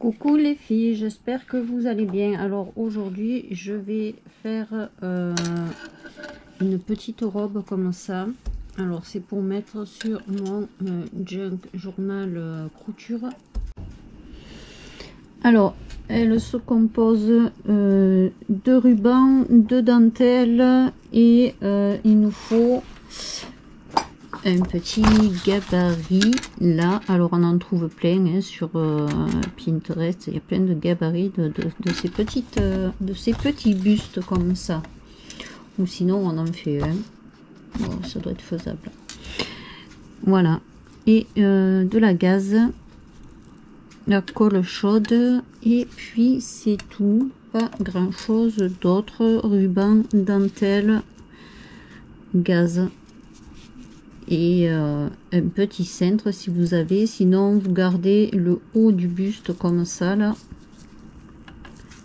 Coucou les filles, j'espère que vous allez bien. Alors aujourd'hui je vais faire une petite robe comme ça. Alors c'est pour mettre sur mon junk journal couture. Alors elle se compose de rubans, de dentelle et il nous faut un petit gabarit là. Alors on en trouve plein hein, sur Pinterest. Il y a plein de gabarits de ces petites de ces petits bustes comme ça, ou sinon on en fait un. Bon, ça doit être faisable. Voilà, et de la gaze, la colle chaude, et puis c'est tout, pas grand chose d'autre. Ruban, dentelle, gaze et un petit cintre si vous avez. Sinon vous gardez le haut du buste comme ça là.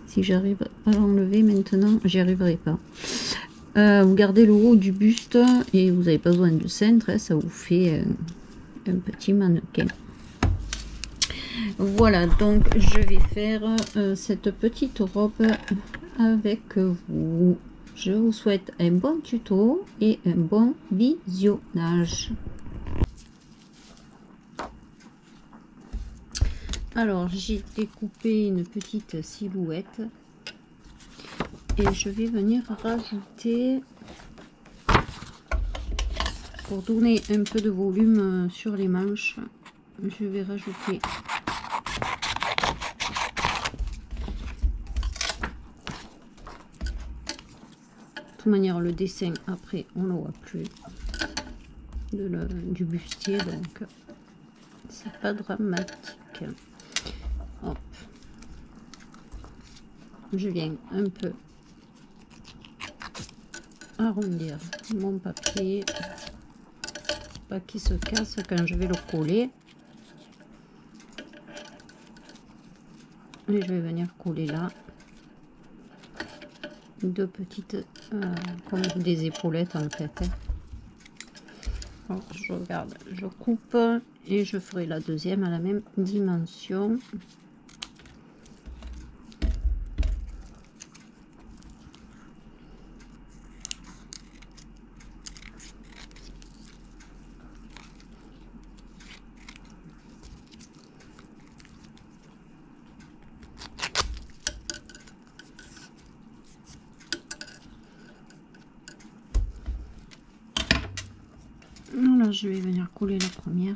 Si j'arrive à l'enlever maintenant, j'y arriverai pas. Vous gardez le haut du buste et vous n'avez pas besoin de cintre hein, ça vous fait un petit mannequin. Voilà, donc je vais faire cette petite robe avec vous. Je vous souhaite un bon tuto et un bon visionnage. Alors j'ai découpé une petite silhouette et je vais venir rajouter, pour donner un peu de volume sur les manches, je vais rajouter de toute manière le dessin après on ne voit plus du bustier, donc c'est pas dramatique. Hop. Je viens un peu arrondir mon papier, pas qu'il se casse quand je vais le coller, et je vais venir coller là deux petites comme des épaulettes en fait. Alors, je regarde, je coupe et je ferai la deuxième à la même dimension. Là, je vais venir coller la première.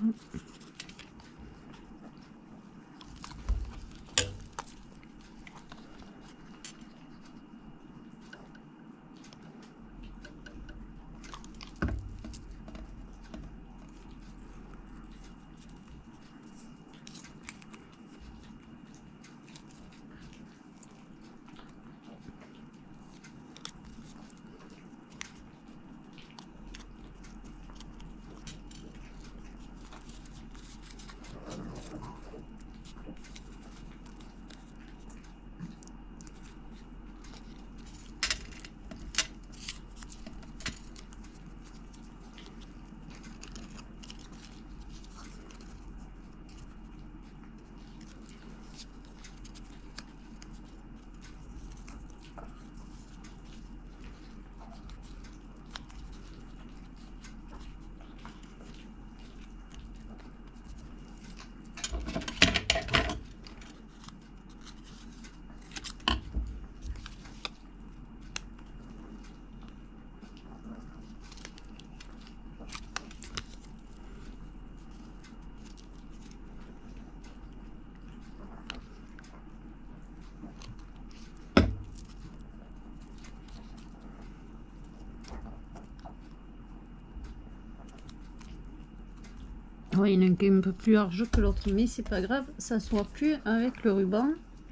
Oui, il y en a un qui est un peu plus large que l'autre, mais c'est pas grave, ça soit plus avec le ruban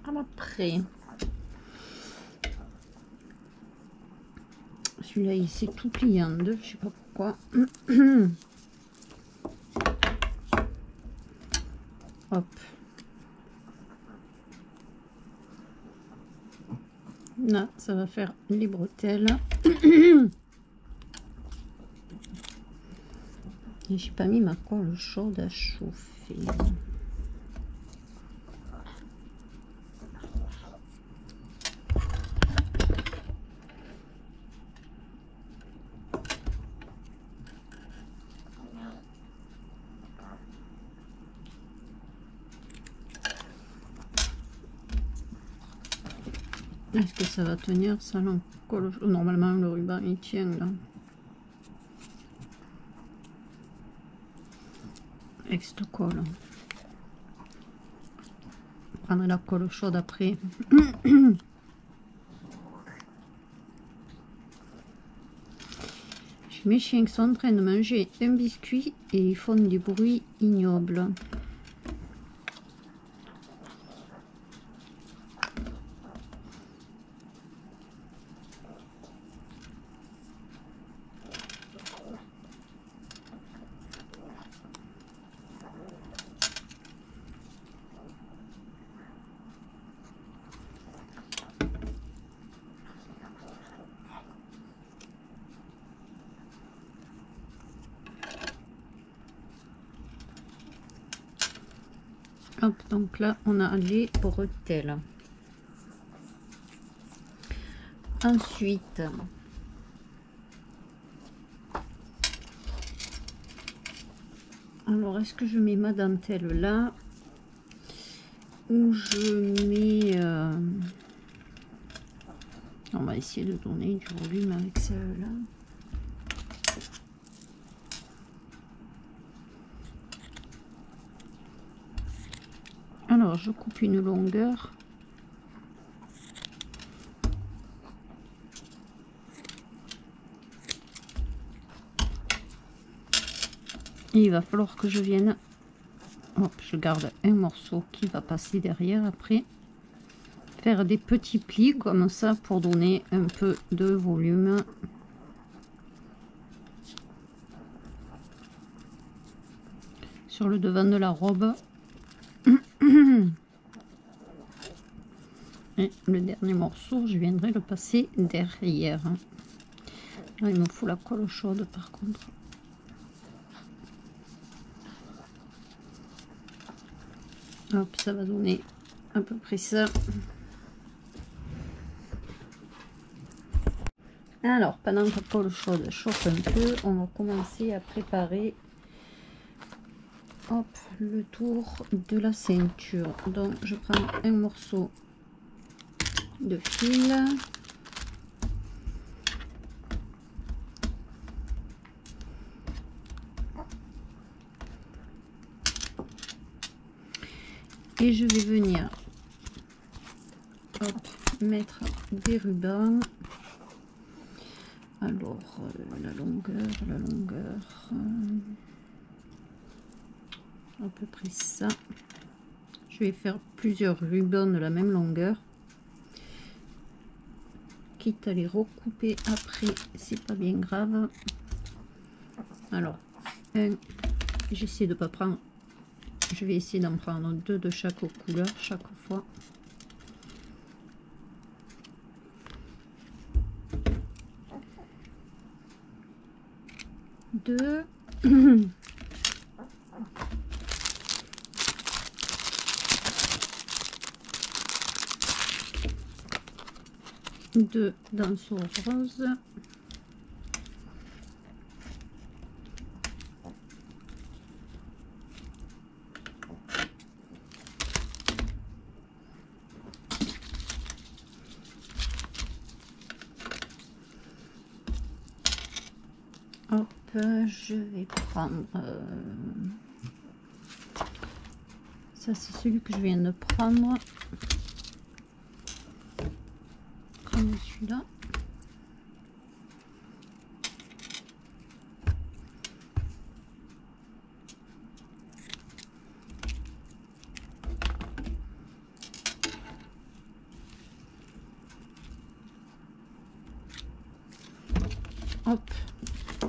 à l'après. Celui-là, il s'est tout plié en deux, je sais pas pourquoi. Hop. Là, ça va faire les bretelles. Et j'ai pas mis ma colle chaude à chauffer. Est-ce que ça va tenir ça? Normalement le ruban il tient là. Avec cette colle. Je prendrai la colle chaude après. Mes chiens sont en train de manger un biscuit et ils font des bruits ignobles. Hop, donc là on a les bretelles. Ensuite, alors est-ce que je mets ma dentelle là ou je mets on va essayer de donner du volume avec celle-là. Alors je coupe une longueur. Et il va falloir que je vienne, hop, je garde un morceau qui va passer derrière après, faire des petits plis comme ça pour donner un peu de volume. Sur le devant de la robe. Et le dernier morceau, je viendrai le passer derrière. Là, il me faut la colle chaude par contre. Hop, ça va donner à peu près ça. Alors, pendant que la colle chaude chauffe un peu, on va commencer à préparer, hop, le tour de la ceinture. Donc, je prends un morceau de fil. Et je vais venir, hop, mettre des rubans. Alors, la longueur, à peu près ça. Je vais faire plusieurs rubans de la même longueur. Quitte à les recouper après, c'est pas bien grave. Alors, j'essaie de pas prendre, je vais essayer d'en prendre deux de chaque couleur chaque fois. Deux. Deux dans ce rose. Hop, je vais prendre ça, c'est celui que je viens de prendre. Prendre celui-là. Hop.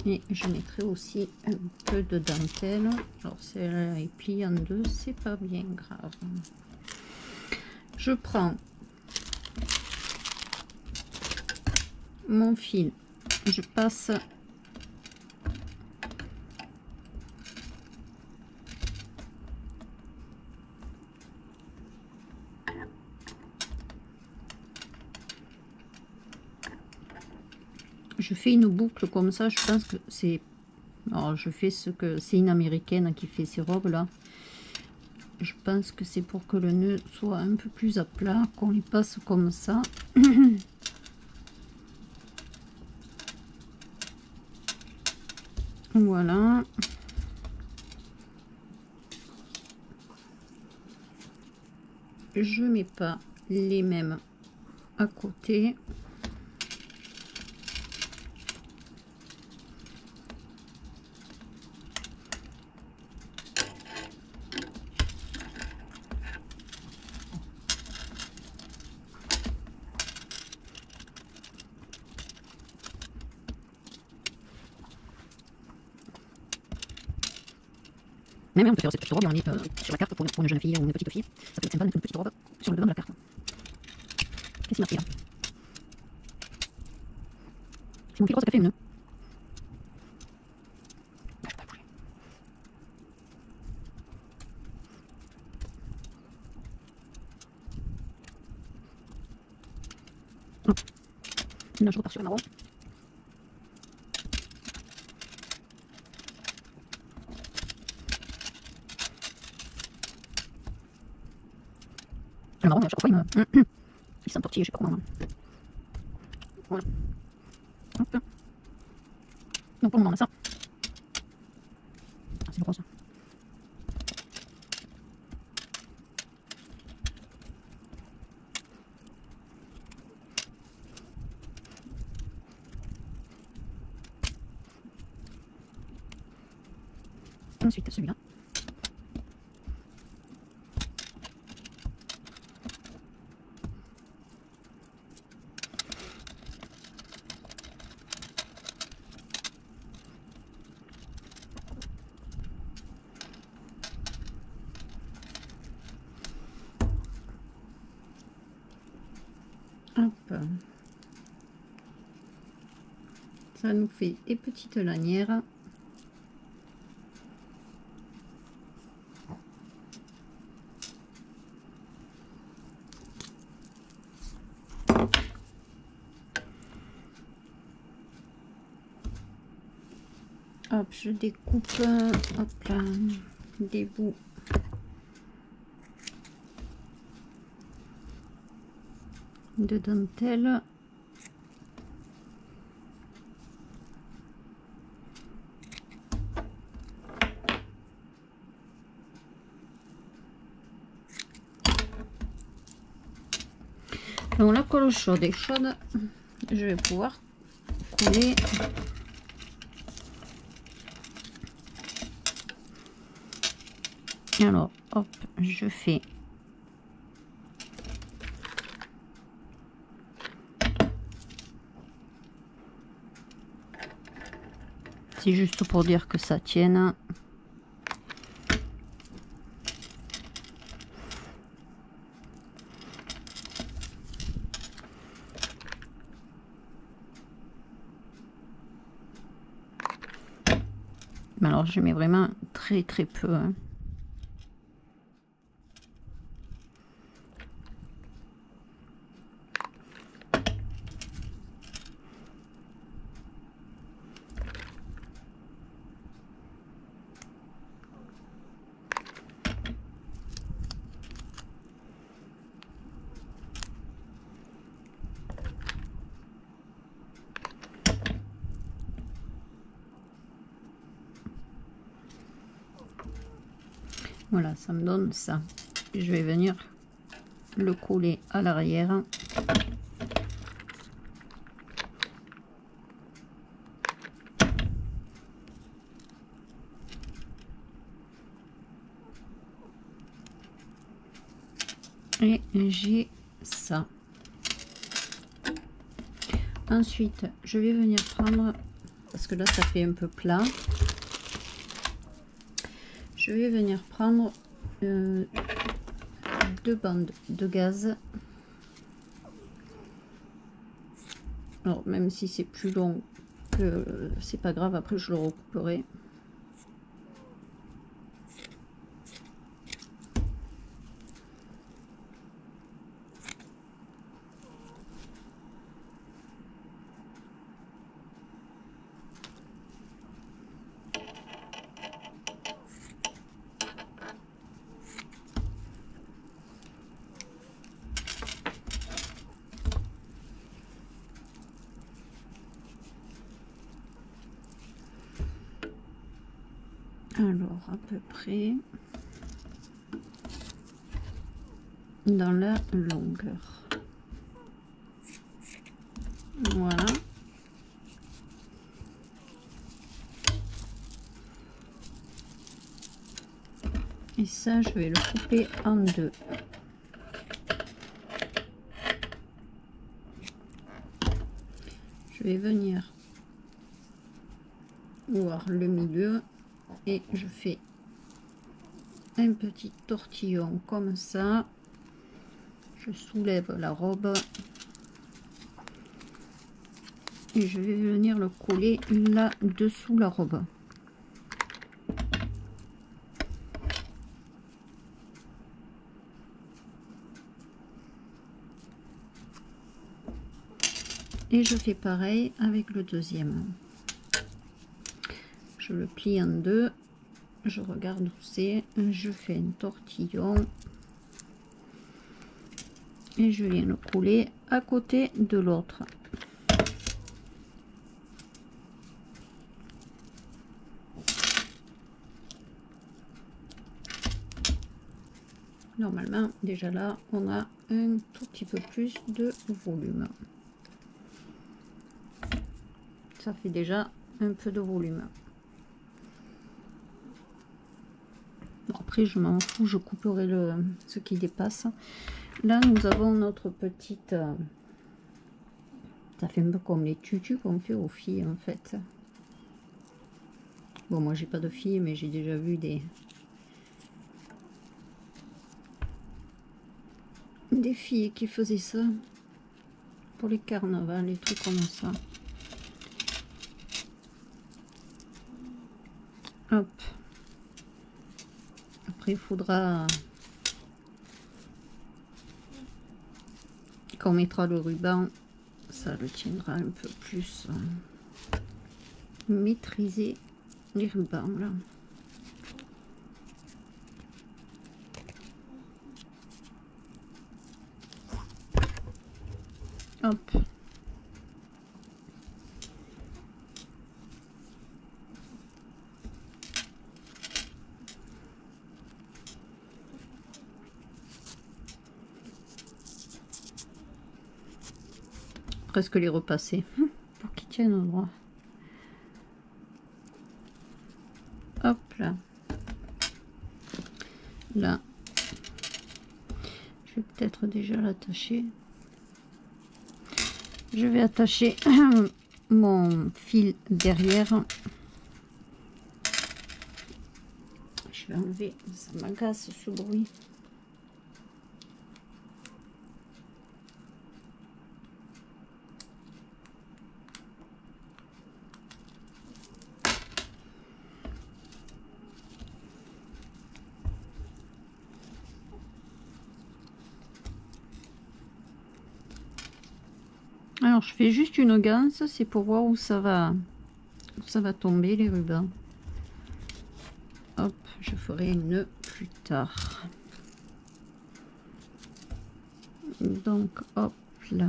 Et je mettrai aussi un peu de dentelle. Alors celle-là est pliée en deux, c'est pas bien grave. Je prends mon fil, je passe je fais une boucle comme ça. Je pense que c'est, alors je fais ce que c'est une américaine qui fait ces robes là. Je pense que c'est pour que le nœud soit un peu plus à plat, qu'on les passe comme ça. Voilà. Je mets pas les mêmes à côté. Même on peut faire cette petite robe et on la met sur la carte pour une jeune fille ou une petite fille. Ça peut être sympa de mettre une petite robe sur le devant de la carte. Qu'est-ce qu'il a pris là? C'est mon fil rose qui a fait une nœud. Je peux pas bouger. Oh. Là je repars sur la marron. Le marron, je sais pas pourquoi il s'entortille, je sais pas comment. Voilà. Hop. Donc pour le moment on a ça. Ah, c'est le rose. Ensuite celui-là. Hop. Ça nous fait des petites lanières. Hop, je découpe hop là, des bouts de dentelle. Donc la colle chaude est chaude, je vais pouvoir coller alors hop, je fais c'est juste pour dire que ça tienne. Mais alors je mets vraiment très peu hein. Voilà, ça me donne ça. Je vais venir le coller à l'arrière. Et j'ai ça. Ensuite, je vais venir prendre, parce que là ça fait un peu plat, je vais venir prendre deux bandes de gaz. Alors même si c'est plus long que c'est pas grave, après je le recouperai. Alors à peu près dans la longueur. Voilà. Et ça, je vais le couper en deux. Je vais venir voir le milieu et je fais un petit tortillon comme ça. Je soulève la robe et je vais venir le coller là dessous la robe. Et je fais pareil avec le deuxième. Je le plie en deux, je regarde où c'est, je fais un tortillon et je viens le couler à côté de l'autre. Normalement, déjà là, on a un tout petit peu plus de volume. Ça fait déjà un peu de volume. Bon, après, je m'en fous, je couperai ce qui dépasse. Là, nous avons notre petite... ça fait un peu comme les tutus qu'on fait aux filles, en fait. Bon, moi, j'ai pas de filles, mais j'ai déjà vu des filles qui faisaient ça pour les carnavals, les trucs comme ça. Hop. Après, il faudra qu'on mettra le ruban, ça le tiendra un peu plus maîtriser les rubans là. Hop. Presque les repasser pour qu'ils tiennent au droit. Hop là. Là. Je vais peut-être déjà l'attacher. Je vais attacher mon fil derrière. Je vais enlever, ça m'agace ce bruit. Alors je fais juste une ganse, c'est pour voir où ça va tomber les rubans. Hop, je ferai une plus tard. Donc hop là.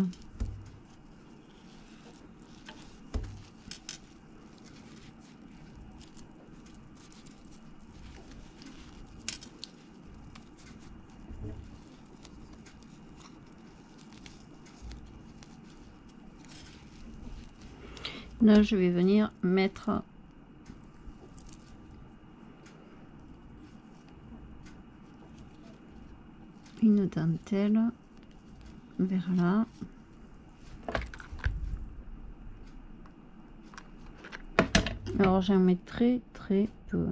Là, je vais venir mettre une dentelle vers là. Alors, j'en mets très peu.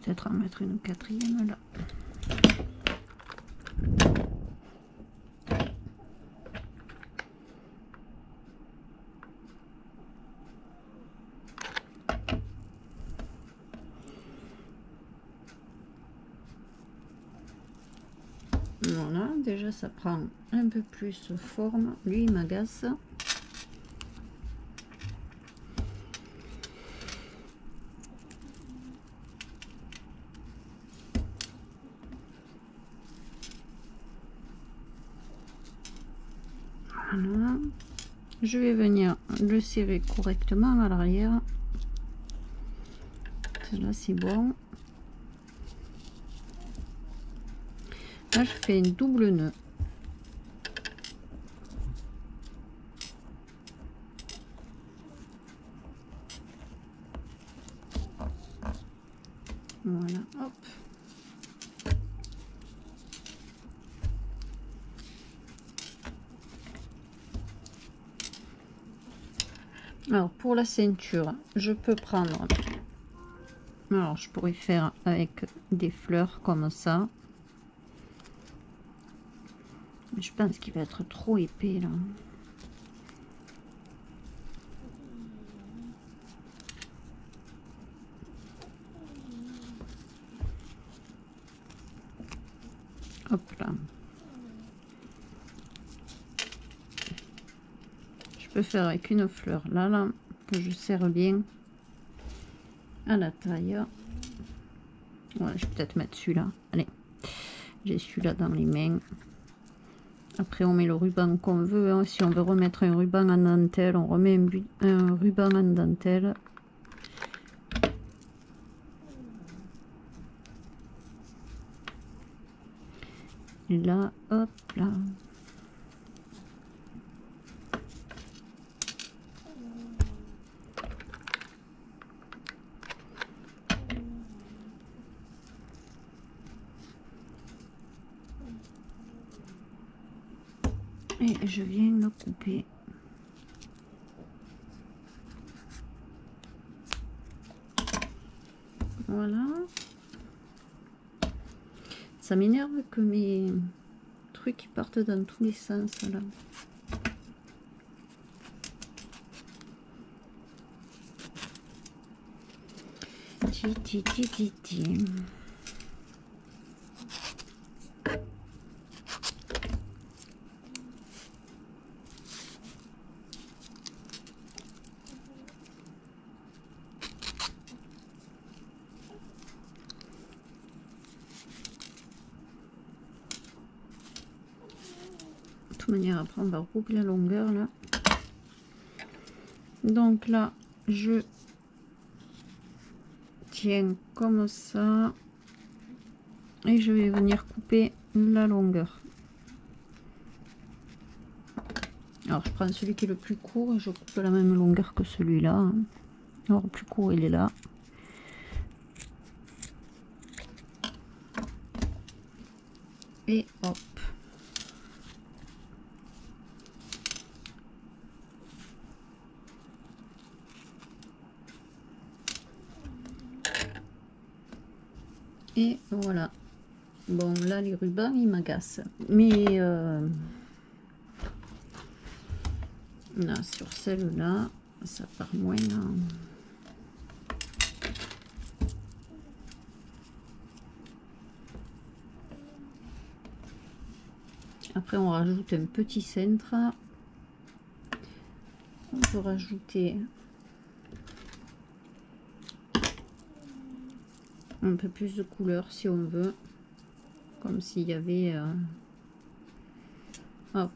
Peut-être en mettre une quatrième là. Voilà, déjà ça prend un peu plus forme. Lui, il m'agace. Voilà. Je vais venir le serrer correctement à l'arrière. Là, c'est bon. Là, je fais une double nœud. Voilà, hop. Alors, pour la ceinture, je peux prendre... Alors, je pourrais faire avec des fleurs comme ça. Je pense qu'il va être trop épais, là. Hop là. Je peux faire avec une fleur là, que je serre bien à la taille. Voilà, je vais peut-être mettre celui-là. Allez, j'ai celui-là dans les mains. Après, on met le ruban qu'on veut. Hein. Si on veut remettre un ruban en dentelle, on remet un ruban en dentelle. Et là, hop là. Et je viens le couper. Voilà. Ça m'énerve que mes trucs partent dans tous les sens là. Ti. De toute manière, après on va regrouper la longueur là. Donc là, je tiens comme ça et je vais venir couper la longueur. Alors je prends celui qui est le plus court et je coupe la même longueur que celui-là. Alors le plus court il est là. Et hop. Et voilà. Bon là les rubans ils m'agacent. Mais là sur celle-là, ça part moins là. Après on rajoute un petit cintre. On peut rajouter un peu plus de couleur si on veut, comme s'il y avait hop.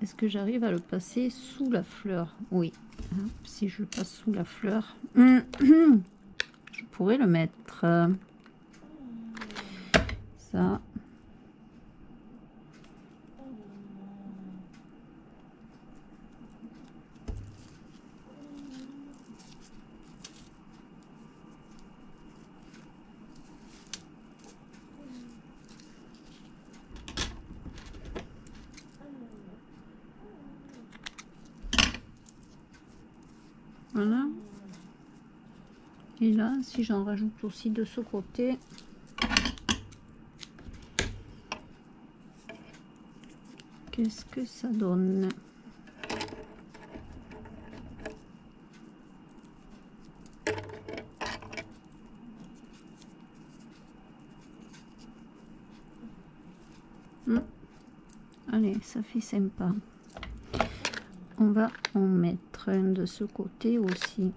Est-ce que j'arrive à le passer sous la fleur? Oui. Hop, si je le passe sous la fleur, je pourrais le mettre ça. Voilà. Et là, si j'en rajoute aussi de ce côté, qu'est-ce que ça donne? Allez, ça fait sympa. On va en mettre un de ce côté aussi.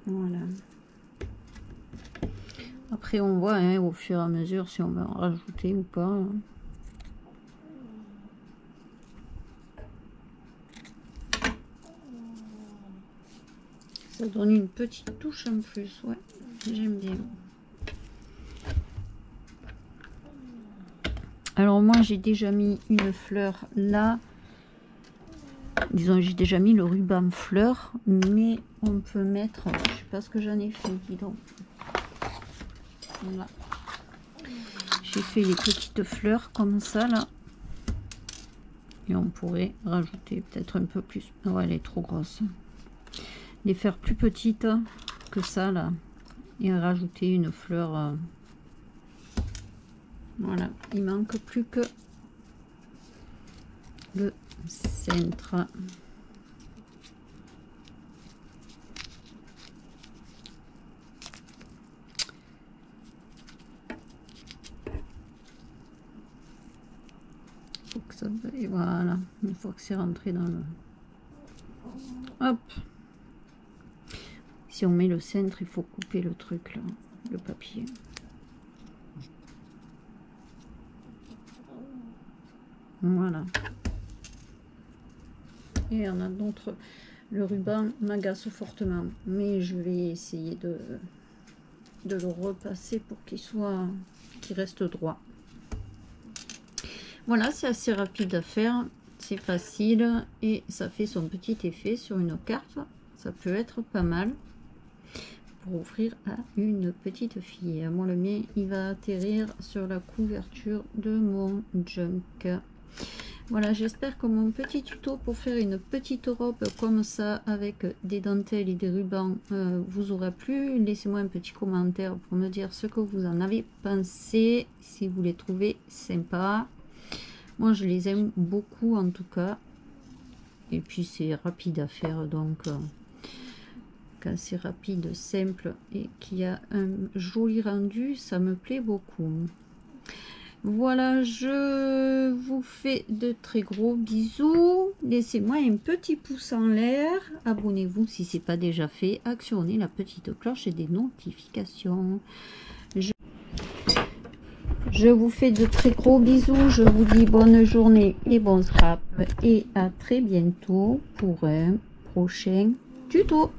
Voilà. Après, on voit hein, au fur et à mesure si on va en rajouter ou pas. Ça donne une petite touche en plus, ouais, j'aime bien. Alors moi j'ai déjà mis une fleur là. Disons j'ai déjà mis le ruban fleur, mais on peut mettre, je sais pas ce que j'en ai fait, dis donc. Voilà. J'ai fait les petites fleurs comme ça là. Et on pourrait rajouter peut-être un peu plus. Ouais, elle est trop grosse. Les faire plus petites que ça là. Et rajouter une fleur. Voilà. Il manque plus que le centre. Faut que ça... Et voilà. Une fois que c'est rentré dans le... Hop. Si on met le centre, il faut couper le truc là, le papier. Voilà. Et on a d'autres. Le ruban m'agace fortement, mais je vais essayer de le repasser pour qu'il soit, qu'il reste droit. Voilà, c'est assez rapide à faire, c'est facile et ça fait son petit effet sur une carte. Ça peut être pas mal pour offrir à une petite fille. Moi, le mien, il va atterrir sur la couverture de mon junk. Voilà, j'espère que mon petit tuto pour faire une petite robe comme ça avec des dentelles et des rubans vous aura plu. Laissez-moi un petit commentaire pour me dire ce que vous en avez pensé, si vous les trouvez sympas. Moi, je les aime beaucoup en tout cas. Et puis, c'est rapide à faire, donc quand c'est rapide, simple et qu'il y a un joli rendu, ça me plaît beaucoup. Voilà, je vous fais de très gros bisous. Laissez-moi un petit pouce en l'air. Abonnez-vous si ce n'est pas déjà fait. Actionnez la petite cloche et des notifications. Je vous fais de très gros bisous. Je vous dis bonne journée et bon scrap. Et à très bientôt pour un prochain tuto.